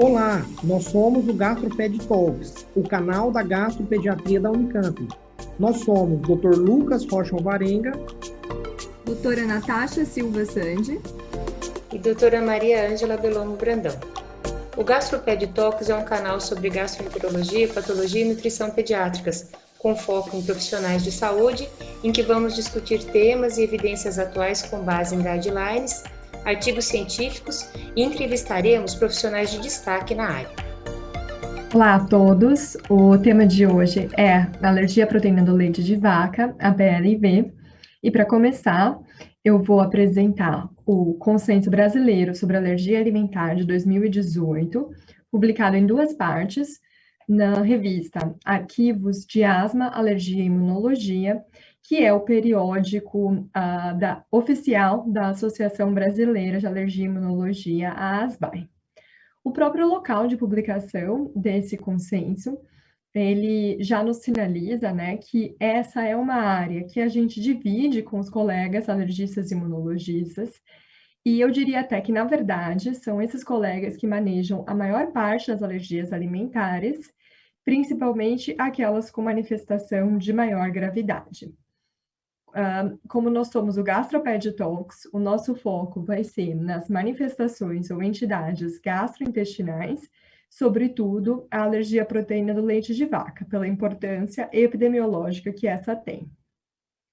Olá, nós somos o GastroPed Talks, o canal da gastropediatria da Unicamp. Nós somos Dr. Lucas Rocha Alvarenga, doutora Natasha Silva Sandi e doutora Maria Ângela Belomo Brandão. O GastroPed Talks é um canal sobre gastroenterologia, patologia e nutrição pediátricas, com foco em profissionais de saúde, em que vamos discutir temas e evidências atuais com base em guidelines, artigos científicos e entrevistaremos profissionais de destaque na área. Olá a todos, o tema de hoje é alergia à proteína do leite de vaca, a BLV, e para começar, eu vou apresentar o Consenso Brasileiro sobre Alergia Alimentar de 2018, publicado em duas partes, na revista Arquivos de Asma, Alergia e Imunologia, que é o periódico oficial da Associação Brasileira de Alergia e Imunologia, a ASBAI. O próprio local de publicação desse consenso, ele já nos sinaliza, né, que essa é uma área que a gente divide com os colegas alergistas e imunologistas, e eu diria até que, na verdade, são esses colegas que manejam a maior parte das alergias alimentares, principalmente aquelas com manifestação de maior gravidade. Como nós somos o GastroPed Talks, o nosso foco vai ser nas manifestações ou entidades gastrointestinais, sobretudo a alergia à proteína do leite de vaca, pela importância epidemiológica que essa tem.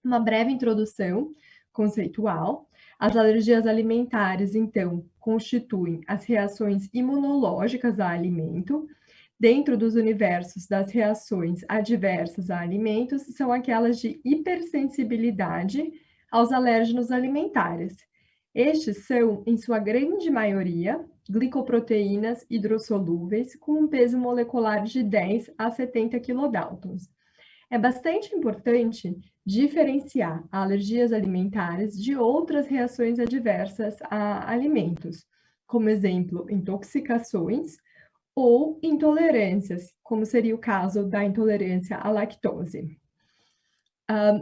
Uma breve introdução conceitual. As alergias alimentares, então, constituem as reações imunológicas a alimento. Dentro dos universos das reações adversas a alimentos, são aquelas de hipersensibilidade aos alérgenos alimentares. Estes são, em sua grande maioria, glicoproteínas hidrossolúveis com um peso molecular de 10 a 70 kilodaltons. É bastante importante diferenciar alergias alimentares de outras reações adversas a alimentos, como exemplo, intoxicações, ou intolerâncias, como seria o caso da intolerância à lactose.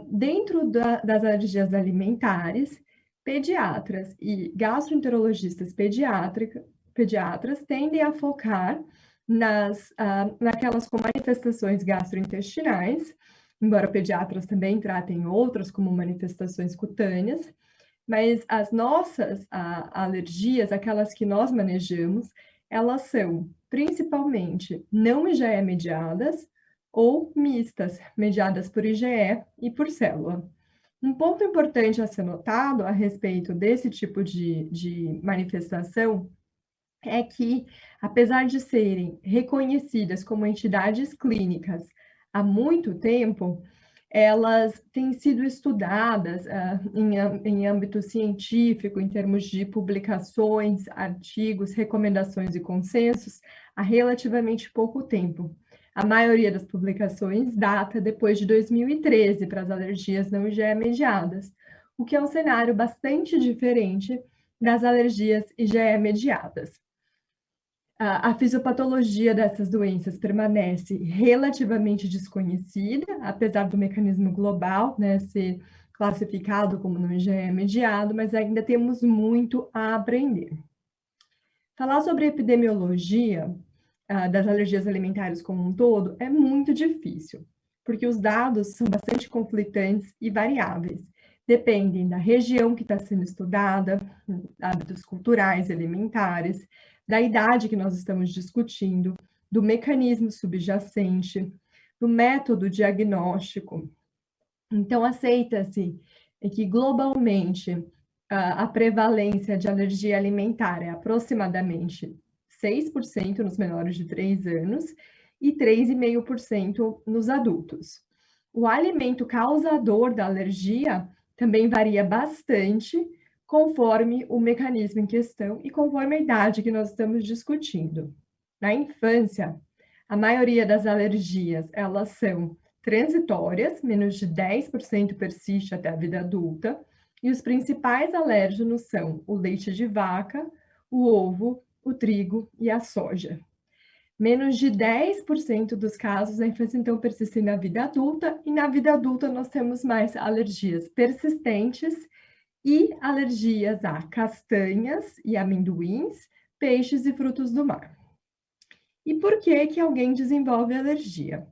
Dentro das alergias alimentares, pediatras e gastroenterologistas pediatras tendem a focar naquelas com manifestações gastrointestinais, embora pediatras também tratem outras como manifestações cutâneas, mas as nossas alergias, aquelas que nós manejamos, elas são principalmente não IgE mediadas ou mistas, mediadas por IgE e por célula. Um ponto importante a ser notado a respeito desse tipo de manifestação é que, apesar de serem reconhecidas como entidades clínicas há muito tempo, elas têm sido estudadas em âmbito científico, em termos de publicações, artigos, recomendações e consensos, há relativamente pouco tempo. A maioria das publicações data depois de 2013 para as alergias não IgE mediadas, o que é um cenário bastante diferente das alergias IgE mediadas. A fisiopatologia dessas doenças permanece relativamente desconhecida, apesar do mecanismo global, né, ser classificado como não IgE mediado, mas ainda temos muito a aprender. Falar sobre a epidemiologia das alergias alimentares como um todo é muito difícil, porque os dados são bastante conflitantes e variáveis. Dependem da região que está sendo estudada, hábitos culturais, alimentares, da idade que nós estamos discutindo, do mecanismo subjacente, do método diagnóstico. Então, aceita-se que globalmente a prevalência de alergia alimentar é aproximadamente 6% nos menores de 3 anos e 3,5% nos adultos. O alimento causador da alergia também varia bastante conforme o mecanismo em questão e conforme a idade que nós estamos discutindo. Na infância, a maioria das alergias, elas são transitórias, menos de 10% persiste até a vida adulta, e os principais alérgenos são o leite de vaca, o ovo, o trigo e a soja. Menos de 10% dos casos a infância então persiste na vida adulta, e na vida adulta nós temos mais alergias persistentes e alergias a castanhas e amendoins, peixes e frutos do mar. E por que que alguém desenvolve alergia?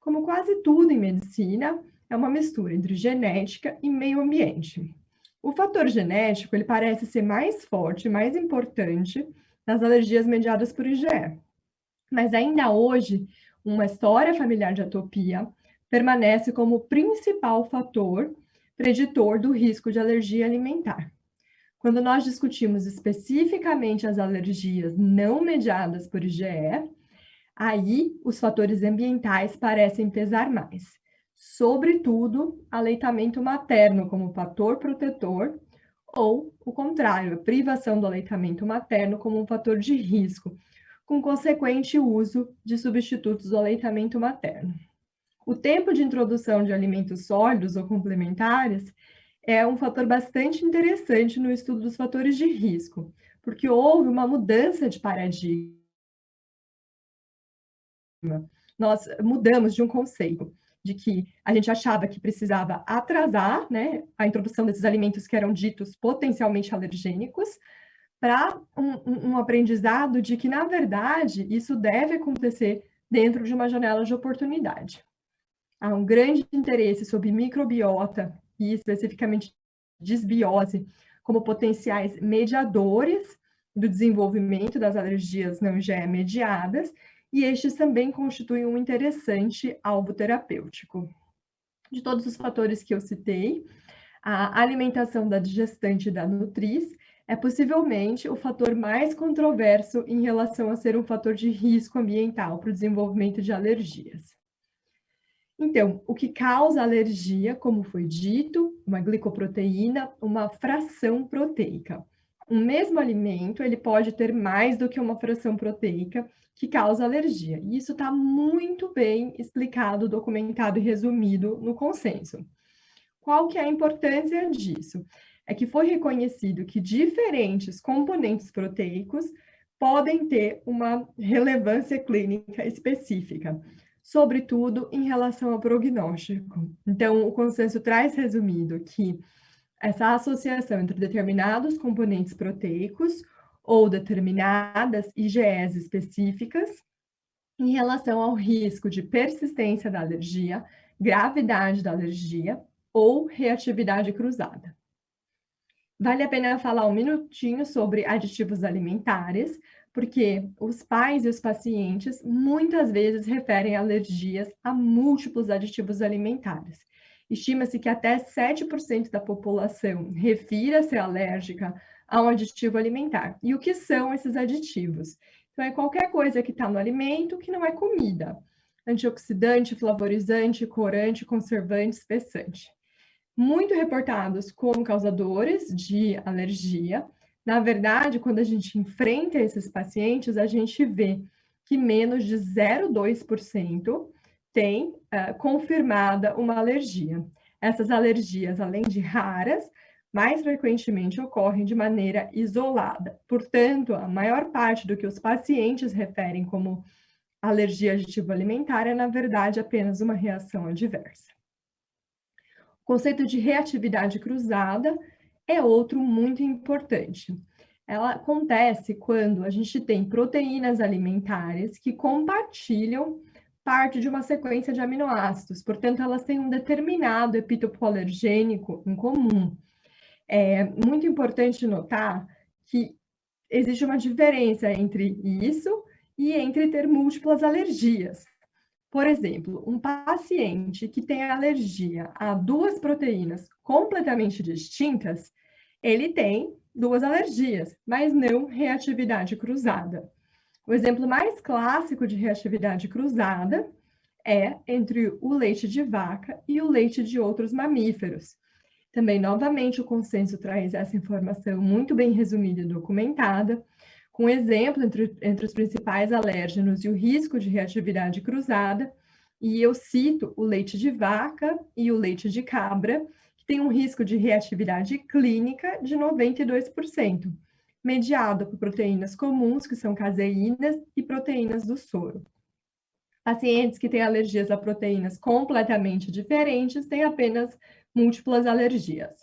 Como quase tudo em medicina, é uma mistura entre genética e meio ambiente. O fator genético, ele parece ser mais forte, mais importante nas alergias mediadas por IgE. Mas ainda hoje, uma história familiar de atopia permanece como o principal fator preditor do risco de alergia alimentar. Quando nós discutimos especificamente as alergias não mediadas por IgE, aí os fatores ambientais parecem pesar mais. Sobretudo, aleitamento materno como fator protetor, ou o contrário, a privação do aleitamento materno como um fator de risco, com consequente uso de substitutos do aleitamento materno. O tempo de introdução de alimentos sólidos ou complementares é um fator bastante interessante no estudo dos fatores de risco, porque houve uma mudança de paradigma. Nós mudamos de um conceito de que a gente achava que precisava atrasar, né, a introdução desses alimentos que eram ditos potencialmente alergênicos, para um aprendizado de que, na verdade, isso deve acontecer dentro de uma janela de oportunidade. Há um grande interesse sobre microbiota e, especificamente, desbiose como potenciais mediadores do desenvolvimento das alergias não IgE mediadas, e estes também constituem um interessante alvo terapêutico. De todos os fatores que eu citei, a alimentação da gestante e da nutriz é possivelmente o fator mais controverso em relação a ser um fator de risco ambiental para o desenvolvimento de alergias. Então, o que causa alergia, como foi dito, uma glicoproteína, uma fração proteica. Um mesmo alimento, ele pode ter mais do que uma fração proteica que causa alergia. E isso está muito bem explicado, documentado e resumido no consenso. Qual que é a importância disso? É que foi reconhecido que diferentes componentes proteicos podem ter uma relevância clínica específica, sobretudo em relação ao prognóstico. Então, o consenso traz resumido que essa associação entre determinados componentes proteicos ou determinadas IgEs específicas em relação ao risco de persistência da alergia, gravidade da alergia ou reatividade cruzada. Vale a pena falar um minutinho sobre aditivos alimentares, porque os pais e os pacientes muitas vezes referem alergias a múltiplos aditivos alimentares. Estima-se que até 7% da população refira ser alérgica a um aditivo alimentar. E o que são esses aditivos? Então, é qualquer coisa que está no alimento que não é comida. Antioxidante, flavorizante, corante, conservante, espessante. Muito reportados como causadores de alergia. Na verdade, quando a gente enfrenta esses pacientes, a gente vê que menos de 0,2% tem confirmada uma alergia. Essas alergias, além de raras, mais frequentemente ocorrem de maneira isolada. Portanto, a maior parte do que os pacientes referem como alergia aditivo alimentar é, na verdade, apenas uma reação adversa. O conceito de reatividade cruzada é outro muito importante. Ela acontece quando a gente tem proteínas alimentares que compartilham parte de uma sequência de aminoácidos, portanto, elas têm um determinado epítopo alergênico em comum. É muito importante notar que existe uma diferença entre isso e entre ter múltiplas alergias. Por exemplo, um paciente que tem alergia a duas proteínas completamente distintas, ele tem duas alergias, mas não reatividade cruzada. O exemplo mais clássico de reatividade cruzada é entre o leite de vaca e o leite de outros mamíferos. Também, novamente, o consenso traz essa informação muito bem resumida e documentada, com exemplo entre os principais alérgenos e o risco de reatividade cruzada, e eu cito o leite de vaca e o leite de cabra, que tem um risco de reatividade clínica de 92%, mediado por proteínas comuns, que são caseínas e proteínas do soro. Pacientes que têm alergias a proteínas completamente diferentes têm apenas múltiplas alergias.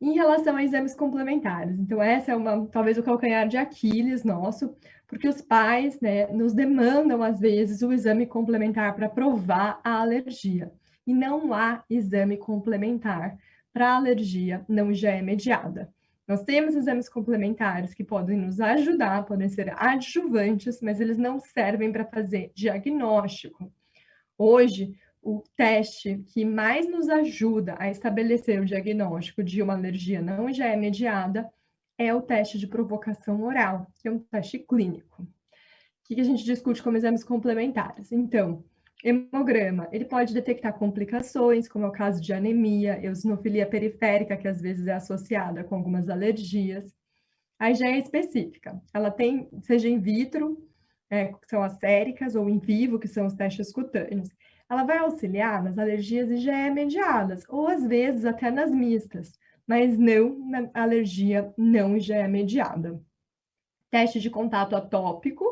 Em relação a exames complementares, então essa é talvez o calcanhar de Aquiles nosso, porque os pais, né, nos demandam às vezes o exame complementar para provar a alergia, e não há exame complementar para alergia não IgE mediada. Nós temos exames complementares que podem nos ajudar, podem ser adjuvantes, mas eles não servem para fazer diagnóstico. Hoje, o teste que mais nos ajuda a estabelecer o diagnóstico de uma alergia não IgE mediada é o teste de provocação oral, que é um teste clínico. O que a gente discute como exames complementares? Então, hemograma, ele pode detectar complicações, como é o caso de anemia, eosinofilia periférica, que às vezes é associada com algumas alergias. A IgE específica, ela tem, seja in vitro, que são as séricas, ou in vivo, que são os testes cutâneos. Ela vai auxiliar nas alergias IgE mediadas, ou às vezes até nas mistas, mas não na alergia não IgE mediada. Teste de contato atópico,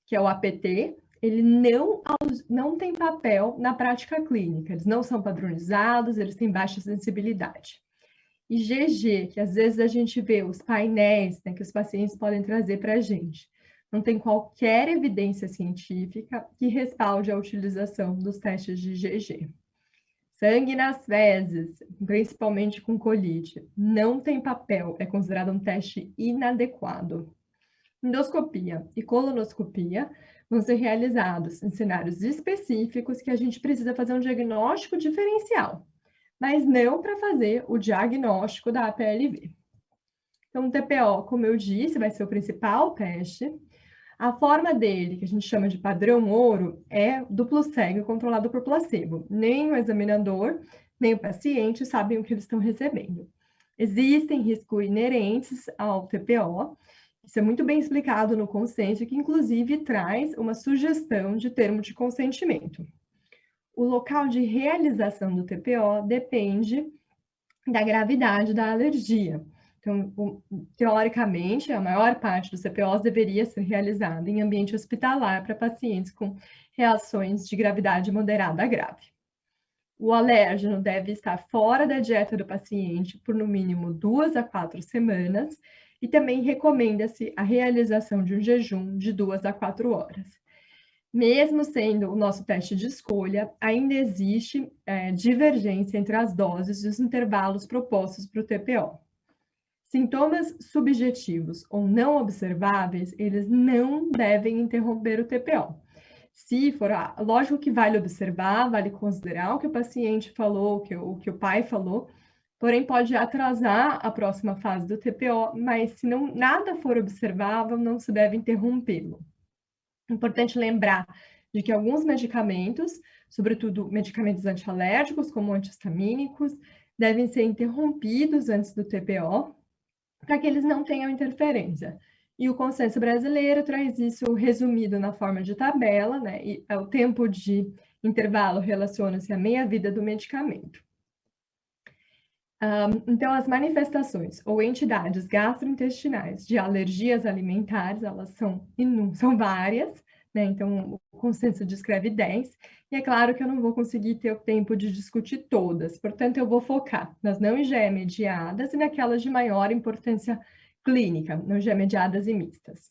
que é o APT, ele não tem papel na prática clínica, eles não são padronizados, eles têm baixa sensibilidade. IgG, que às vezes a gente vê os painéis, né, que os pacientes podem trazer para a gente. Não tem qualquer evidência científica que respalde a utilização dos testes de IgG. Sangue nas fezes, principalmente com colite, não tem papel, é considerado um teste inadequado. Endoscopia e colonoscopia vão ser realizados em cenários específicos que a gente precisa fazer um diagnóstico diferencial, mas não para fazer o diagnóstico da APLV. Então, o TPO, como eu disse, vai ser o principal teste. A forma dele, que a gente chama de padrão ouro, é duplo cego controlado por placebo. Nem o examinador, nem o paciente sabem o que eles estão recebendo. Existem riscos inerentes ao TPO, isso é muito bem explicado no consenso, que inclusive traz uma sugestão de termo de consentimento. O local de realização do TPO depende da gravidade da alergia. Então, teoricamente, a maior parte dos TPOs deveria ser realizada em ambiente hospitalar para pacientes com reações de gravidade moderada a grave. O alérgeno deve estar fora da dieta do paciente por no mínimo 2 a 4 semanas e também recomenda-se a realização de um jejum de 2 a 4 horas. Mesmo sendo o nosso teste de escolha, ainda existe divergência entre as doses e os intervalos propostos para o TPO. Sintomas subjetivos ou não observáveis, eles não devem interromper o TPO. Se for, lógico que vale observar, vale considerar o que o paciente falou, o que o pai falou, porém pode atrasar a próxima fase do TPO, mas se nada for observável, não se deve interrompê-lo. Importante lembrar de que alguns medicamentos, sobretudo medicamentos antialérgicos, como antihistamínicos, devem ser interrompidos antes do TPO, para que eles não tenham interferência. E o consenso brasileiro traz isso resumido na forma de tabela, né? E o tempo de intervalo relaciona-se à meia-vida do medicamento. Então, as manifestações ou entidades gastrointestinais de alergias alimentares, elas são várias, né? Então, o consenso descreve 10, e é claro que eu não vou conseguir ter o tempo de discutir todas, portanto, eu vou focar nas não IgE mediadas e naquelas de maior importância clínica, não IgE mediadas e mistas.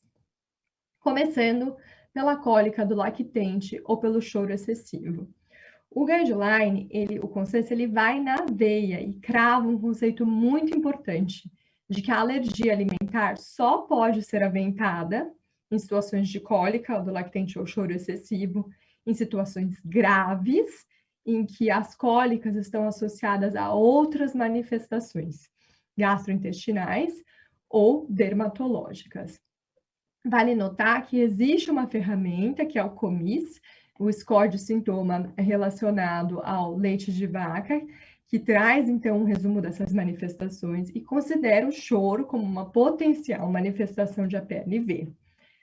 Começando pela cólica do lactente ou pelo choro excessivo. O guideline, o consenso, ele vai na veia e crava um conceito muito importante de que a alergia alimentar só pode ser aventada em situações de cólica do lactente ou choro excessivo, em situações graves, em que as cólicas estão associadas a outras manifestações gastrointestinais ou dermatológicas. Vale notar que existe uma ferramenta, que é o COMIS, o score de sintoma relacionado ao leite de vaca, que traz, então, um resumo dessas manifestações e considera o choro como uma potencial manifestação de APLV.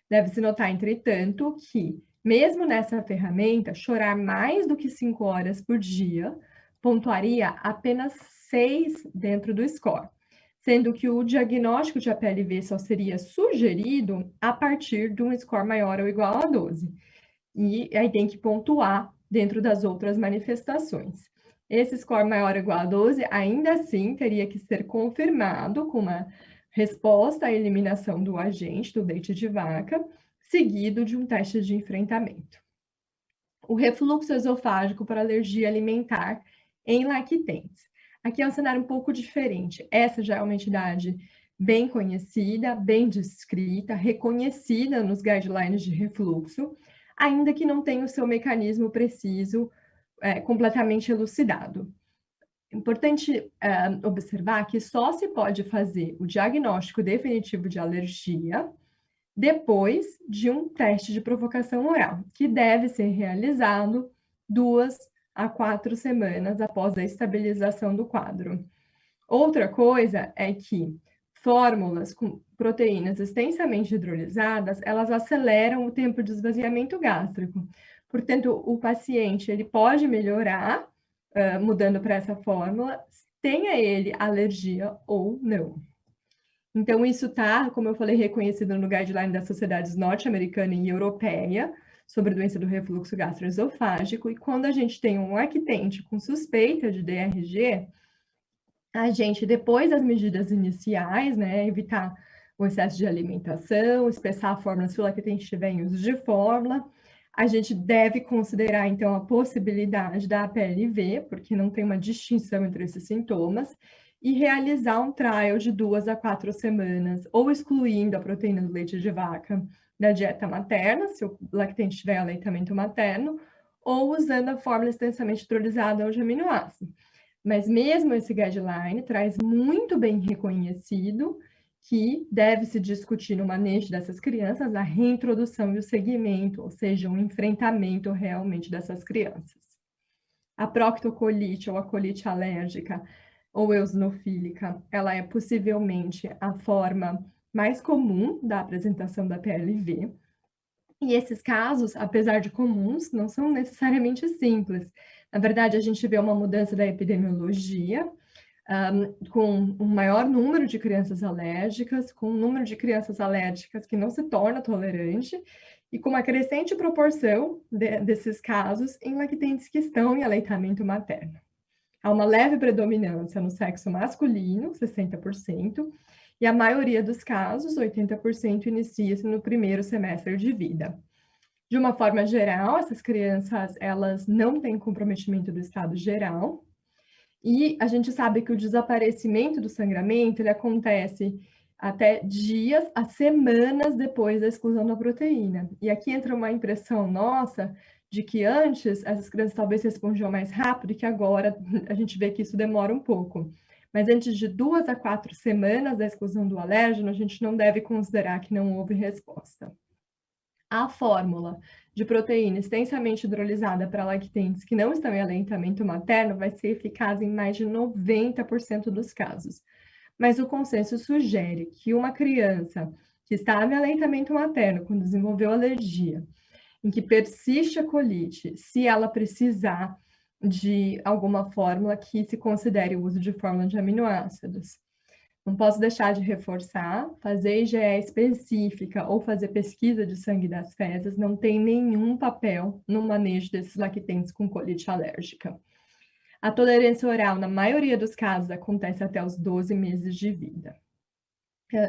Deve-se notar, entretanto, que, mesmo nessa ferramenta, chorar mais do que 5 horas por dia pontuaria apenas 6 dentro do score, sendo que o diagnóstico de APLV só seria sugerido a partir de um score maior ou igual a 12. E aí tem que pontuar dentro das outras manifestações. Esse score maior ou igual a 12, ainda assim, teria que ser confirmado com uma resposta à eliminação do agente, do leite de vaca, seguido de um teste de enfrentamento. O refluxo esofágico para alergia alimentar em lactentes. Aqui é um cenário um pouco diferente. Essa já é uma entidade bem conhecida, bem descrita, reconhecida nos guidelines de refluxo, ainda que não tenha o seu mecanismo preciso completamente elucidado. Importante observar que só se pode fazer o diagnóstico definitivo de alergia depois de um teste de provocação oral, que deve ser realizado 2 a 4 semanas após a estabilização do quadro. Outra coisa é que fórmulas com proteínas extensamente hidrolisadas, elas aceleram o tempo de esvaziamento gástrico. Portanto, o paciente ele pode melhorar mudando para essa fórmula, tenha ele alergia ou não. Então, isso está, como eu falei, reconhecido no guideline das sociedades norte-americana e europeia sobre doença do refluxo gastroesofágico, e quando a gente tem um lactente com suspeita de DRG, a gente, depois das medidas iniciais, né, evitar o excesso de alimentação, espessar a fórmula se o lactente estiver em uso de fórmula, a gente deve considerar, então, a possibilidade da APLV, porque não tem uma distinção entre esses sintomas, e realizar um trial de 2 a 4 semanas, ou excluindo a proteína do leite de vaca da dieta materna, se o lactente tiver aleitamento materno, ou usando a fórmula extensamente hidrolisada ou de aminoácido. Mas mesmo esse guideline traz muito bem reconhecido que deve-se discutir no manejo dessas crianças a reintrodução e o segmento, ou seja, um enfrentamento realmente dessas crianças. A proctocolite ou a colite alérgica ou eosinofílica, ela é possivelmente a forma mais comum da apresentação da PLV. E esses casos, apesar de comuns, não são necessariamente simples. Na verdade, a gente vê uma mudança da epidemiologia, com um maior número de crianças alérgicas, com um número de crianças alérgicas que não se torna tolerante, e com uma crescente proporção desses casos em lactentes que estão em aleitamento materno. Há uma leve predominância no sexo masculino, 60%, e a maioria dos casos, 80%, inicia-se no primeiro semestre de vida. De uma forma geral, essas crianças, elas não têm comprometimento do estado geral, e a gente sabe que o desaparecimento do sangramento, ele acontece até dias a semanas depois da exclusão da proteína. E aqui entra uma impressão nossa de que antes essas crianças talvez respondiam mais rápido e que agora a gente vê que isso demora um pouco. Mas antes de 2 a 4 semanas da exclusão do alérgeno, a gente não deve considerar que não houve resposta. A fórmula de proteína extensamente hidrolisada para lactentes que não estão em aleitamento materno vai ser eficaz em mais de 90% dos casos. Mas o consenso sugere que uma criança que estava em aleitamento materno, quando desenvolveu alergia, em que persiste a colite, se ela precisar de alguma fórmula que se considere o uso de fórmula de aminoácidos. Não posso deixar de reforçar, fazer IgE específica ou fazer pesquisa de sangue das fezes não tem nenhum papel no manejo desses lactentes com colite alérgica. A tolerância oral, na maioria dos casos, acontece até os 12 meses de vida.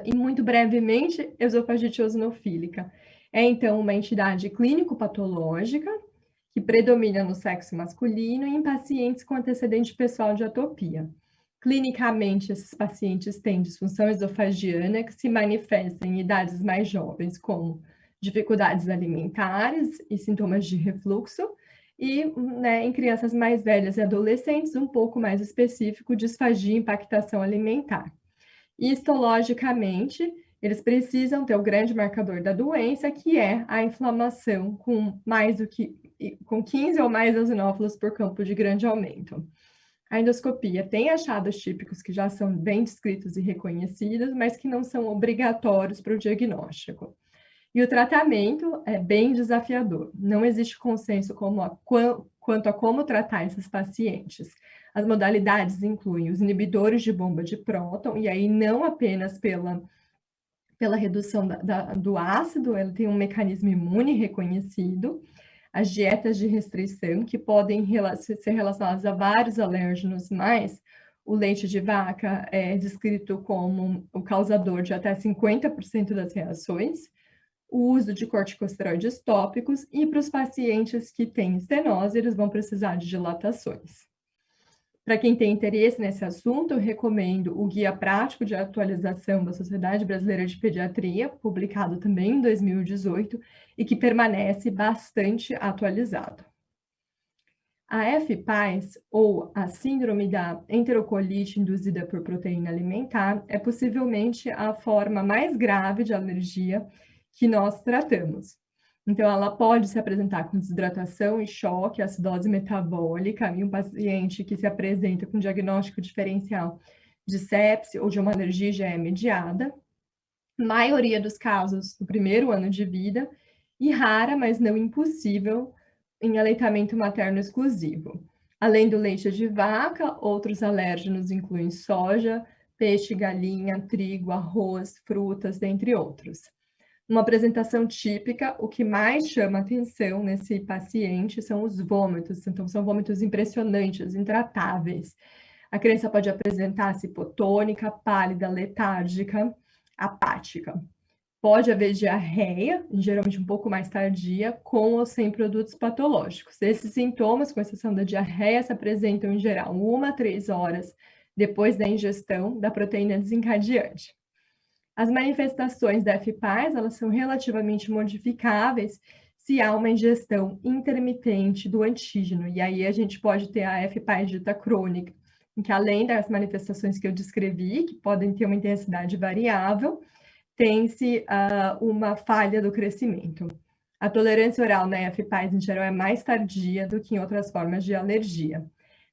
E muito brevemente, esofagite eosinofílica. É, então, uma entidade clínico-patológica que predomina no sexo masculino e em pacientes com antecedente pessoal de atopia. Clinicamente, esses pacientes têm disfunção esofagiana que se manifesta em idades mais jovens, como dificuldades alimentares e sintomas de refluxo, e em crianças mais velhas e adolescentes, um pouco mais específico, disfagia e impactação alimentar. Histologicamente, eles precisam ter o grande marcador da doença, que é a inflamação com 15 ou mais eosinófilos por campo de grande aumento. A endoscopia tem achados típicos que já são bem descritos e reconhecidos, mas que não são obrigatórios para o diagnóstico. E o tratamento é bem desafiador. Não existe consenso quanto a como tratar esses pacientes. As modalidades incluem os inibidores de bomba de próton, e aí não apenas pela redução do ácido, ele tem um mecanismo imune reconhecido. as dietas de restrição, que podem ser relacionadas a vários alérgenos, mas o leite de vaca é descrito como o causador de até 50% das reações, o uso de corticosteroides tópicos, e para os pacientes que têm estenose, eles vão precisar de dilatações. Para quem tem interesse nesse assunto, eu recomendo o Guia Prático de Atualização da Sociedade Brasileira de Pediatria, publicado também em 2018, e que permanece bastante atualizado. A FPAS, ou a síndrome da enterocolite induzida por proteína alimentar, é possivelmente a forma mais grave de alergia que nós tratamos. Então, ela pode se apresentar com desidratação e choque, acidose metabólica, em um paciente que se apresenta com diagnóstico diferencial de sepse ou de uma alergia IgE mediada, maioria dos casos no primeiro ano de vida, e rara, mas não impossível, em aleitamento materno exclusivo. Além do leite de vaca, outros alérgenos incluem soja, peixe, galinha, trigo, arroz, frutas, dentre outros. Uma apresentação típica, o que mais chama atenção nesse paciente são os vômitos, então são vômitos impressionantes, intratáveis. A criança pode apresentar-se hipotônica, pálida, letárgica, apática. Pode haver diarreia, geralmente um pouco mais tardia, com ou sem produtos patológicos. Esses sintomas, com exceção da diarreia, se apresentam em geral 1 a 3 horas depois da ingestão da proteína desencadeante. As manifestações da FPAS, elas são relativamente modificáveis se há uma ingestão intermitente do antígeno, e aí a gente pode ter a FPAS dita crônica, em que além das manifestações que eu descrevi, que podem ter uma intensidade variável, tem-se uma falha do crescimento. A tolerância oral na FPAS, em geral, é mais tardia do que em outras formas de alergia.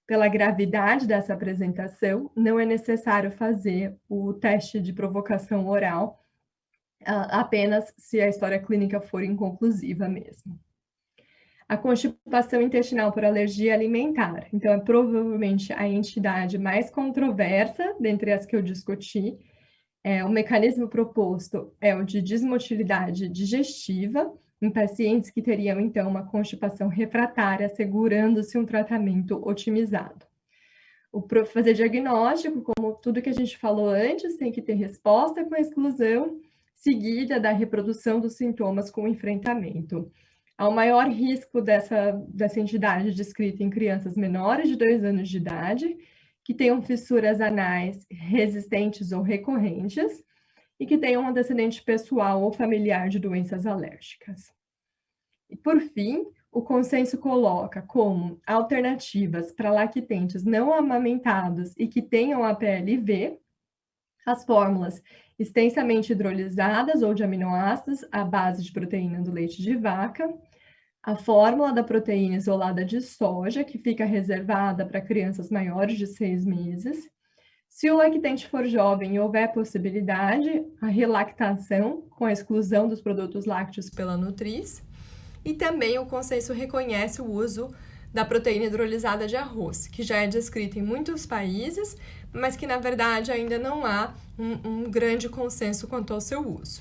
Pela gravidade dessa apresentação, não é necessário fazer o teste de provocação oral, apenas se a história clínica for inconclusiva mesmo. A constipação intestinal por alergia alimentar. Então, é provavelmente a entidade mais controversa dentre as que eu discuti. O mecanismo proposto é o de desmotilidade digestiva, em pacientes que teriam, então, uma constipação refratária, assegurando-se um tratamento otimizado. Fazer diagnóstico, como tudo que a gente falou antes, tem que ter resposta com a exclusão, seguida da reprodução dos sintomas com o enfrentamento. Há o maior risco dessa entidade descrita em crianças menores de 2 anos de idade, que tenham fissuras anais resistentes ou recorrentes, e que tenham um antecedente pessoal ou familiar de doenças alérgicas. E, por fim, o consenso coloca como alternativas para lactentes não amamentados e que tenham APLV, as fórmulas extensamente hidrolisadas ou de aminoácidos à base de proteína do leite de vaca, a fórmula da proteína isolada de soja, que fica reservada para crianças maiores de 6 meses, se o lactente for jovem e houver possibilidade, a relactação, com a exclusão dos produtos lácteos pela Nutris, e também o consenso reconhece o uso da proteína hidrolisada de arroz, que já é descrita em muitos países, mas que, na verdade, ainda não há um grande consenso quanto ao seu uso.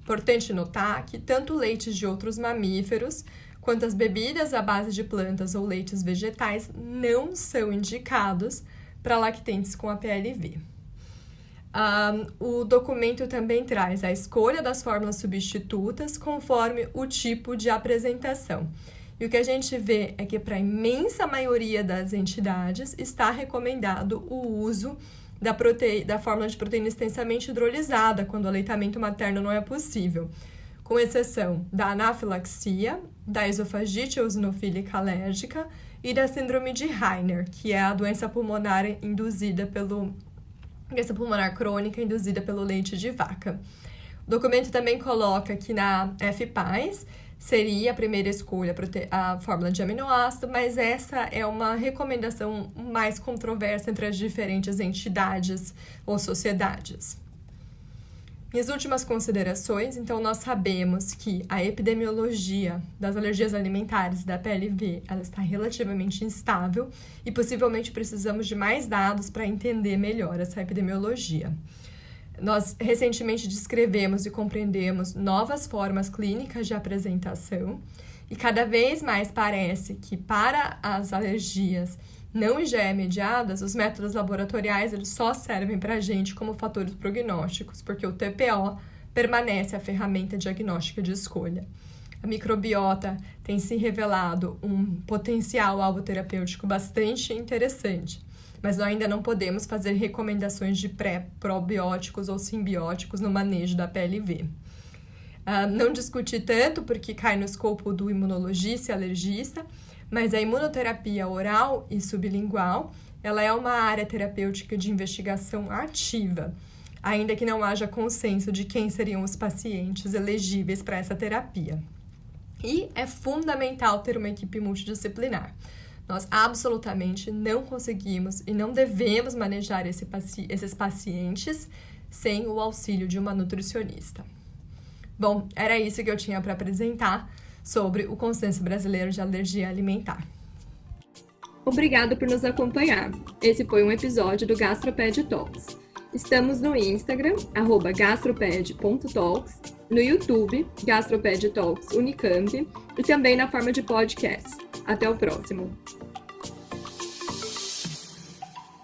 Importante notar que tanto leites de outros mamíferos, quanto as bebidas à base de plantas ou leites vegetais não são indicados para lactentes com APLV. O documento também traz a escolha das fórmulas substitutas conforme o tipo de apresentação. E o que a gente vê é que para a imensa maioria das entidades está recomendado o uso da fórmula de proteína extensamente hidrolisada quando o aleitamento materno não é possível, com exceção da anafilaxia, da esofagite eosinofílica alérgica e da síndrome de Rainer, que é a doença pulmonar crônica induzida pelo leite de vaca. O documento também coloca que na FPAS seria a primeira escolha a fórmula de aminoácido, mas essa é uma recomendação mais controversa entre as diferentes entidades ou sociedades. Minhas últimas considerações, então nós sabemos que a epidemiologia das alergias alimentares da PLV ela está relativamente instável e possivelmente precisamos de mais dados para entender melhor essa epidemiologia. Nós recentemente descrevemos e compreendemos novas formas clínicas de apresentação E cada vez mais parece que para as alergias não IgE mediadas, os métodos laboratoriais eles só servem para a gente como fatores prognósticos, porque o TPO permanece a ferramenta diagnóstica de escolha. A microbiota tem se revelado um potencial alvo terapêutico bastante interessante, mas nós ainda não podemos fazer recomendações de pré-probióticos ou simbióticos no manejo da PLV. Não discuti tanto porque cai no escopo do imunologista e alergista, mas a imunoterapia oral e sublingual, ela é uma área terapêutica de investigação ativa, ainda que não haja consenso de quem seriam os pacientes elegíveis para essa terapia. E é fundamental ter uma equipe multidisciplinar. Nós absolutamente não conseguimos e não devemos manejar esses pacientes sem o auxílio de uma nutricionista. Bom, era isso que eu tinha para apresentar sobre o Consenso Brasileiro de Alergia Alimentar. Obrigado por nos acompanhar. Esse foi um episódio do GastroPed Talks. Estamos no Instagram, @gastroped.talks, no YouTube, GastroPed Talks Unicamp, e também na forma de podcast. Até o próximo!